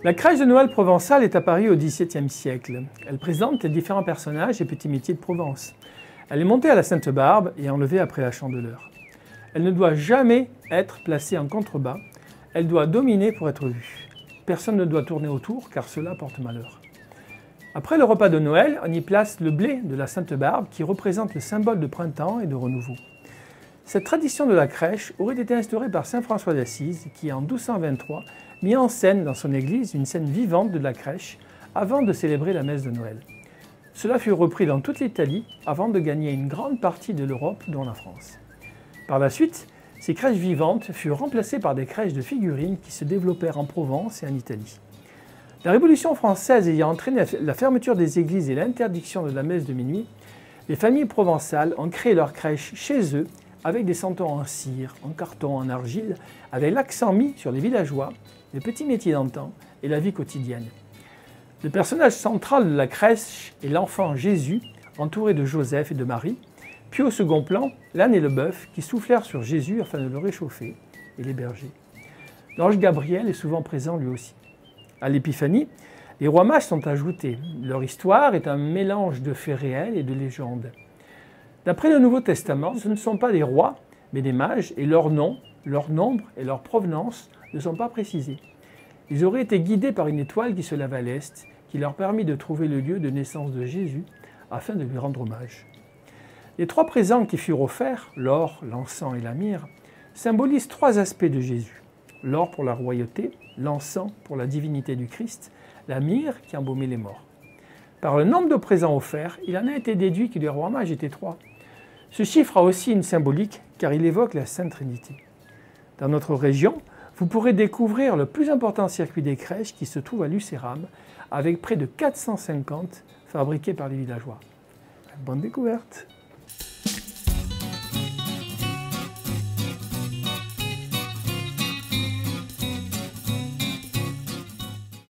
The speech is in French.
La crèche de Noël provençale est apparue au XVIIe siècle. Elle présente les différents personnages et petits métiers de Provence. Elle est montée à la Sainte-Barbe et enlevée après la Chandeleur. Elle ne doit jamais être placée en contrebas. Elle doit dominer pour être vue. Personne ne doit tourner autour car cela porte malheur. Après le repas de Noël, on y place le blé de la Sainte-Barbe qui représente le symbole de printemps et de renouveau. Cette tradition de la crèche aurait été instaurée par saint François d'Assise qui, en 1223, mit en scène dans son église une scène vivante de la crèche avant de célébrer la messe de Noël. Cela fut repris dans toute l'Italie avant de gagner une grande partie de l'Europe, dont la France. Par la suite, ces crèches vivantes furent remplacées par des crèches de figurines qui se développèrent en Provence et en Italie. La Révolution française ayant entraîné la fermeture des églises et l'interdiction de la messe de minuit, les familles provençales ont créé leurs crèches chez eux avec des santons en cire, en carton, en argile, avec l'accent mis sur les villageois, les petits métiers d'antan et la vie quotidienne. Le personnage central de la crèche est l'enfant Jésus, entouré de Joseph et de Marie, puis au second plan, l'âne et le bœuf qui soufflèrent sur Jésus afin de le réchauffer, et les bergers. L'ange Gabriel est souvent présent lui aussi. À l'Épiphanie, les rois mages sont ajoutés. Leur histoire est un mélange de faits réels et de légendes. D'après le Nouveau Testament, ce ne sont pas des rois, mais des mages, et leur nom, leur nombre et leur provenance ne sont pas précisés. Ils auraient été guidés par une étoile qui se lève à l'est, qui leur permit de trouver le lieu de naissance de Jésus, afin de lui rendre hommage. Les trois présents qui furent offerts, l'or, l'encens et la myrrhe, symbolisent trois aspects de Jésus. L'or pour la royauté, l'encens pour la divinité du Christ, la myrrhe qui embaumait les morts. Par le nombre de présents offerts, il en a été déduit que les rois mages étaient trois. Ce chiffre a aussi une symbolique car il évoque la Sainte Trinité. Dans notre région, vous pourrez découvrir le plus important circuit des crèches qui se trouve à Lucéram, avec près de 450 fabriqués par les villageois. Bonne découverte!